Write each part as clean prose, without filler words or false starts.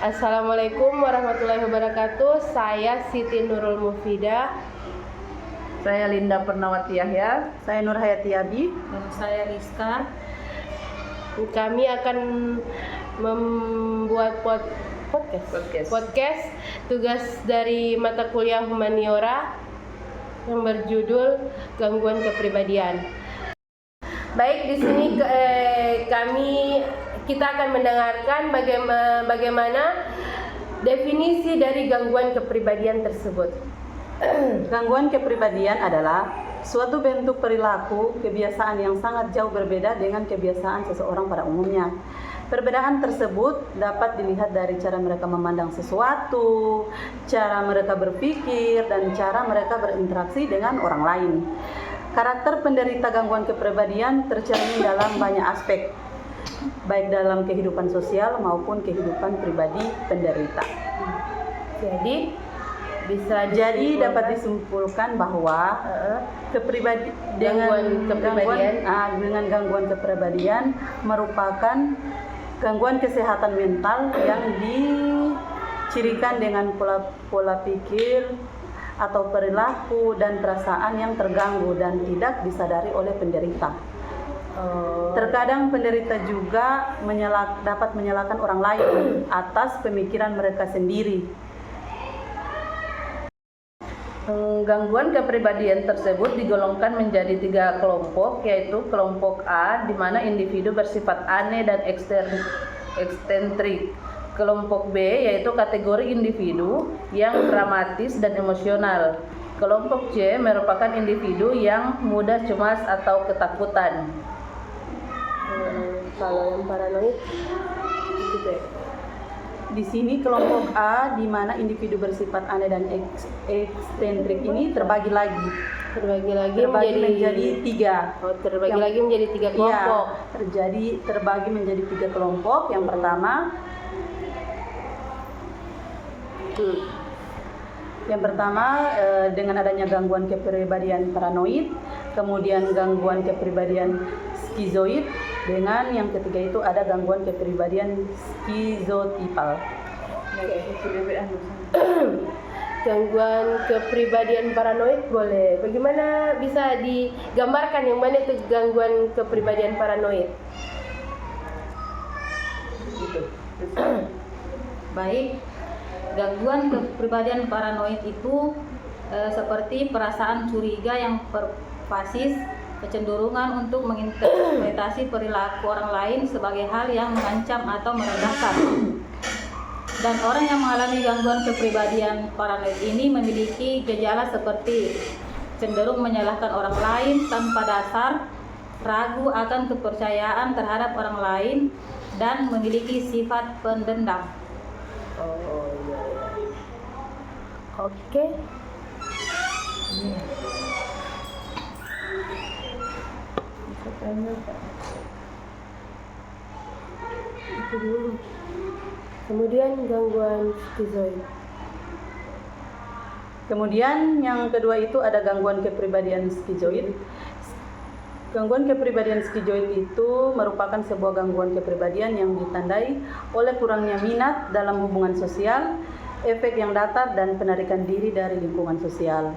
Assalamualaikum warahmatullahi wabarakatuh. Saya Siti Nurul Mufidah. Saya Linda Pernawati Yahya. Saya Nur Hayati Abi. Dan saya Rizka. Kami akan membuat podcast tugas dari mata kuliah humaniora yang berjudul gangguan kepribadian. Baik, di sini kita akan mendengarkan bagaimana definisi dari gangguan kepribadian tersebut. Gangguan kepribadian adalah suatu bentuk perilaku kebiasaan yang sangat jauh berbeda dengan kebiasaan seseorang pada umumnya. Perbedaan tersebut dapat dilihat dari cara mereka memandang sesuatu, cara mereka berpikir, dan cara mereka berinteraksi dengan orang lain. Karakter penderita gangguan kepribadian tercermin dalam banyak aspek, baik dalam kehidupan sosial maupun kehidupan pribadi penderita. Jadi dapat disimpulkan bahwa dengan gangguan kepribadian merupakan gangguan kesehatan mental yang dicirikan dengan pola pikir atau perilaku dan perasaan yang terganggu dan tidak disadari oleh penderita. Terkadang penderita juga dapat menyalahkan orang lain atas pemikiran mereka sendiri. Gangguan kepribadian tersebut digolongkan menjadi 3 kelompok, yaitu kelompok A, di mana individu bersifat aneh dan eksentrik. Kelompok B, yaitu kategori individu yang dramatis dan emosional. Kelompok C merupakan individu yang mudah cemas atau ketakutan. Kalau yang paranoid, gitu. Di sini kelompok A, di mana individu bersifat aneh dan eksentrik ini terbagi lagi menjadi 3. Terbagi lagi menjadi 3 kelompok. Terbagi menjadi 3 kelompok. Yang pertama dengan adanya gangguan kepribadian paranoid, kemudian gangguan kepribadian skizoid, dengan yang ketiga itu ada gangguan kepribadian skizotipal. Gangguan kepribadian paranoid boleh. Bagaimana bisa digambarkan yang mana itu gangguan kepribadian paranoid? Baik, gangguan kepribadian paranoid itu seperti perasaan curiga yang pervasif, kecenderungan untuk menginterpretasi perilaku orang lain sebagai hal yang mengancam atau merendahkan. Dan orang yang mengalami gangguan kepribadian paranoid ini memiliki gejala seperti cenderung menyalahkan orang lain tanpa dasar, ragu akan kepercayaan terhadap orang lain, dan memiliki sifat pendendam. Oke. Itu dulu. Kemudian gangguan skizoid. Kemudian yang kedua itu ada gangguan kepribadian skizoid. Gangguan kepribadian skizoid itu merupakan sebuah gangguan kepribadian yang ditandai oleh kurangnya minat dalam hubungan sosial, efek yang datar, dan penarikan diri dari lingkungan sosial.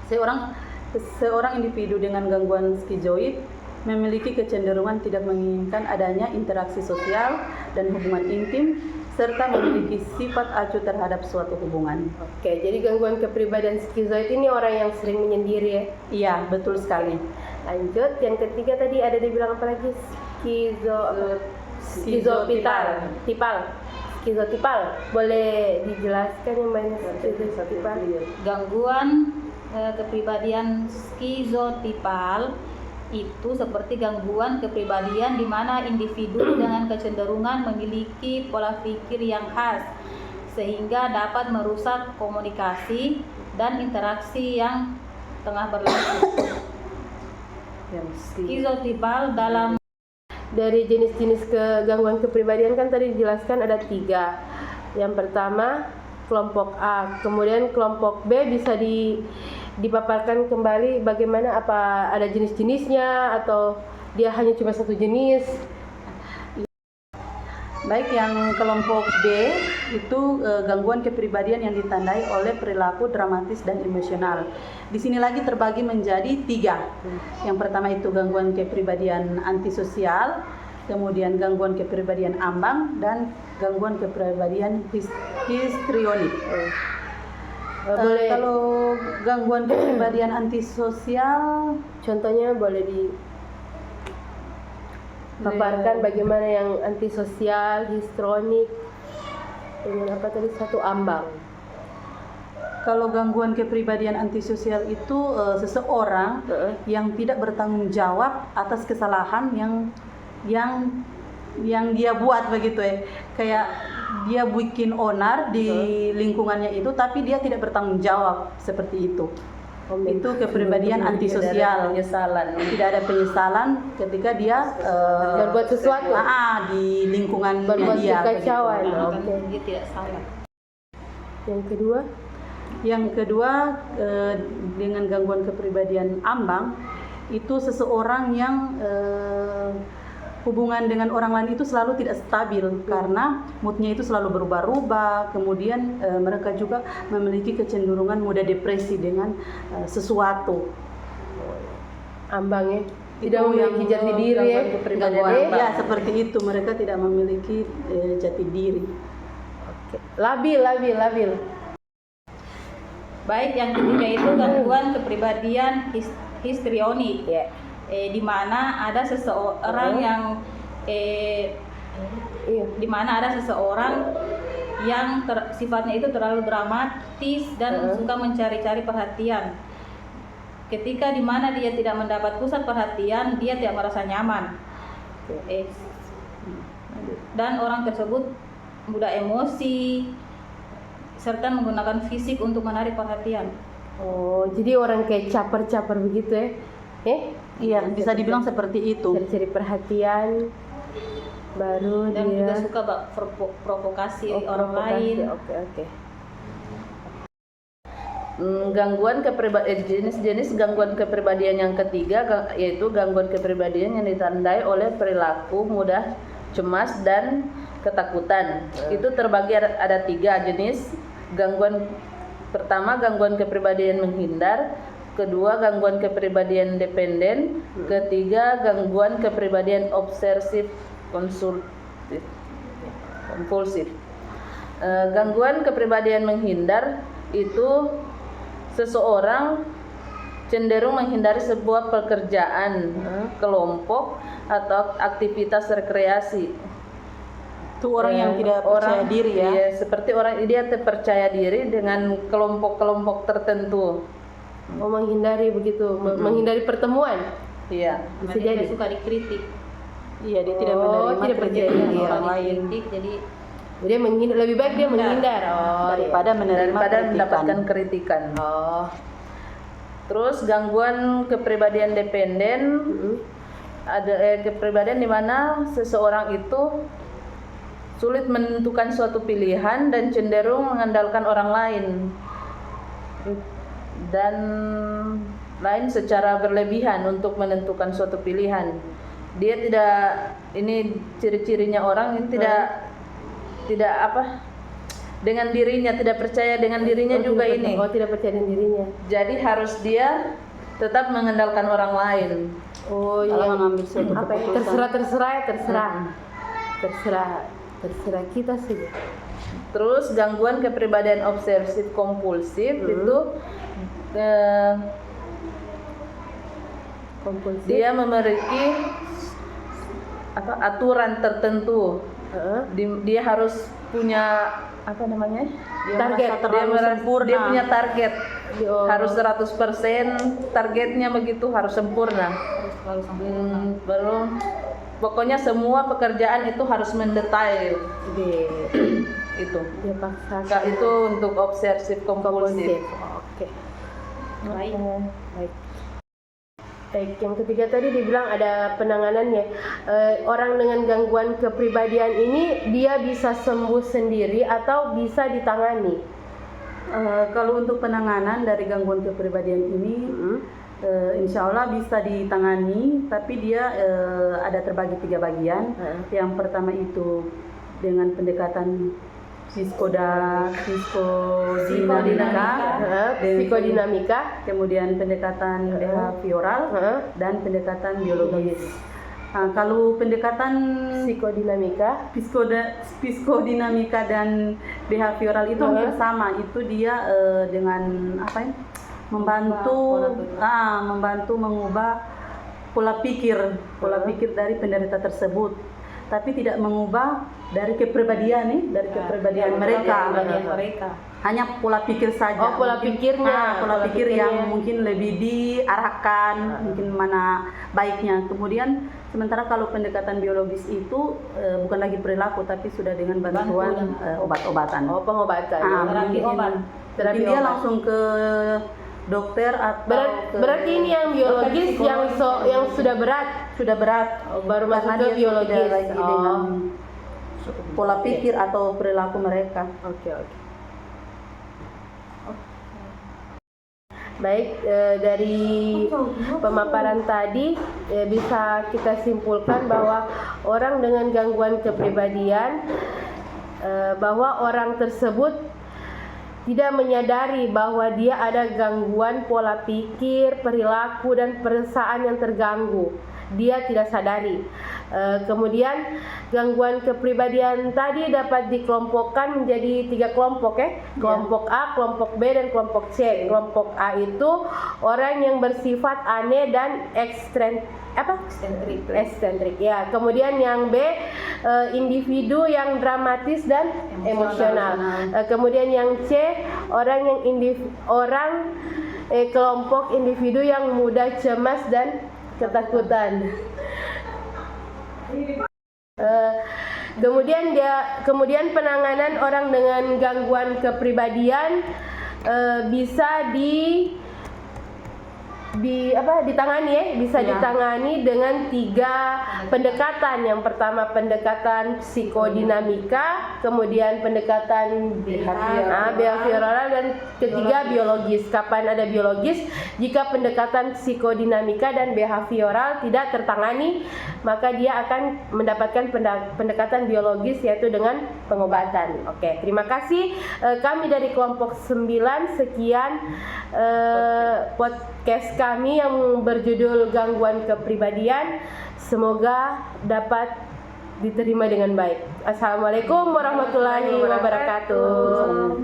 Seorang individu dengan gangguan skizoid memiliki kecenderungan tidak menginginkan adanya interaksi sosial dan hubungan intim, serta memiliki sifat acuh terhadap suatu hubungan. Oke, jadi gangguan kepribadian skizoid ini orang yang sering menyendiri ya? Iya, betul sekali. Lanjut, yang ketiga tadi ada dibilang apa lagi? Skizotipal. Boleh dijelaskan yang banyak skizotipal? Gangguan kepribadian skizotipal itu seperti gangguan kepribadian di mana individu dengan kecenderungan memiliki pola pikir yang khas sehingga dapat merusak komunikasi dan interaksi yang tengah berlangsung. Skizotipal dalam dari jenis-jenis gangguan kepribadian kan tadi dijelaskan ada 3. Yang pertama kelompok A, kemudian kelompok B bisa dipaparkan kembali bagaimana, apa ada jenis-jenisnya atau dia hanya cuma satu jenis? Baik, yang kelompok B itu gangguan kepribadian yang ditandai oleh perilaku dramatis dan emosional. Di sini lagi terbagi menjadi 3. Yang pertama itu gangguan kepribadian antisosial, kemudian gangguan kepribadian ambang, dan gangguan kepribadian histrionik. Kalau gangguan kepribadian antisosial, contohnya boleh dipaparkan bagaimana yang antisosial, histrionik, dengan apa tadi satu ambang. kalau gangguan kepribadian antisosial itu seseorang yang tidak bertanggung jawab atas kesalahan yang dia buat begitu ya. Kayak dia bikin onar di lingkungannya itu tapi dia tidak bertanggung jawab seperti itu. Itu kepribadian antisosial. Tidak ada penyesalan ketika dia berbuat sesuatu di lingkungan berbuat dia. kekacauan. Begitu. Dia tidak salah. Yang kedua, Dengan gangguan kepribadian ambang itu seseorang yang hubungan dengan orang lain itu selalu tidak stabil karena moodnya itu selalu berubah-ubah. Kemudian mereka juga memiliki kecenderungan mudah depresi dengan sesuatu. ambang ya, tidak memiliki jati diri ya, Ya seperti itu, mereka tidak memiliki jati diri. Labil. Baik, yang ketiga itu gangguan kepribadian histrionik. Di mana ada seseorang yang sifatnya itu terlalu dramatis dan suka mencari-cari perhatian. Ketika di mana dia tidak mendapat pusat perhatian, dia tidak merasa nyaman. Dan orang tersebut mudah emosi serta menggunakan fisik untuk menarik perhatian. Oh, jadi orang kayak caper-caper begitu ya? Iya, bisa dibilang seperti itu. Cari perhatian, baru Dan dia juga suka provokasi orang lain. Oke. Gangguan jenis gangguan kepribadian yang ketiga yaitu gangguan kepribadian yang ditandai oleh perilaku mudah cemas dan ketakutan. Itu terbagi ada 3 jenis. Pertama, gangguan kepribadian menghindar. Kedua, gangguan kepribadian dependen. Ketiga, gangguan kepribadian obsesif kompulsif. Gangguan kepribadian menghindar itu seseorang cenderung menghindari sebuah pekerjaan, kelompok atau aktivitas rekreasi. Itu orang yang tidak percaya diri ya. Iya, seperti orang dia terpercaya diri dengan kelompok-kelompok tertentu. menghindari begitu, menghindari pertemuan. Iya. Bisa Dia jadi. suka dikritik. Iya, dia tidak menerima tidak percaya kritikan diri. orang lain Dikritik, jadi Dia menghindar, lebih baik dia menghindar. daripada menerima mendapatkan kritikan. kritikan. Terus gangguan kepribadian dependen ada kepribadian di mana seseorang itu sulit menentukan suatu pilihan dan cenderung mengandalkan orang lain dan lain secara berlebihan untuk menentukan suatu pilihan. Dia tidak, ini ciri-cirinya orang ini tidak dengan dirinya, tidak percaya dengan dirinya juga ini. Tidak percaya dengan dirinya. Jadi harus dia tetap mengandalkan orang lain. Kalau mengambil suatu keputusan. Terserah kita saja. Terus gangguan kepribadian obsesif kompulsif itu dia memiliki aturan tertentu. Dia harus punya target. Dia punya target. Harus 100% targetnya begitu, harus sempurna. harus selalu sempurna. Pokoknya semua pekerjaan itu harus mendetail. Itu. Dia paksa. Itu untuk obsesif kompulsif. Oke. Baik. Baik, yang ketiga tadi dibilang ada penanganannya. Orang dengan gangguan kepribadian ini dia bisa sembuh sendiri atau bisa ditangani? Kalau untuk penanganan dari gangguan kepribadian ini, insya Allah bisa ditangani, tapi dia ada terbagi 3 bagian. Yang pertama itu dengan pendekatan psikodinamika, kemudian pendekatan behavioral dan pendekatan biologis. Nah, kalau pendekatan psikodinamika dan behavioral itu hampir sama. Itu dia dengan membantu mengubah pola pikir dari penderita tersebut, tapi tidak mengubah dari kepribadian mereka. Hanya pola pikir saja. Pola pikir yang mungkin lebih diarahkan, mungkin mana baiknya. Kemudian sementara kalau pendekatan biologis itu bukan lagi perilaku, tapi sudah dengan bantuan obat-obatan. Pengobatan. Mungkin dia langsung ke dokter atau berarti ini yang biologis yang sudah berat baru masuk ke biologis dengan pola pikir atau perilaku mereka. Oke. Baik, dari pemaparan tadi bisa kita simpulkan bahwa orang dengan gangguan kepribadian, bahwa orang tersebut tidak menyadari bahwa dia ada gangguan pola pikir, perilaku, dan perasaan yang terganggu. Dia tidak sadari. Kemudian gangguan kepribadian tadi dapat dikelompokkan menjadi 3 kelompok kelompok A, kelompok B, dan kelompok C. Kelompok A itu orang yang bersifat aneh dan eksentrik. Ya. Kemudian yang B, individu yang dramatis dan emosional. Kemudian yang C, kelompok individu yang mudah cemas dan ketakutan. Kemudian penanganan orang dengan gangguan kepribadian bisa ditangani dengan 3 pendekatan. Yang pertama pendekatan psikodinamika, kemudian pendekatan behavioral, dan ketiga biologis. Kapan ada biologis? Jika pendekatan psikodinamika dan behavioral tidak tertangani, maka dia akan mendapatkan pendekatan biologis, yaitu dengan pengobatan. Oke, terima kasih. Kami dari kelompok 9, sekian podcast kami yang berjudul gangguan kepribadian. Semoga dapat diterima dengan baik. Assalamualaikum warahmatullahi wabarakatuh.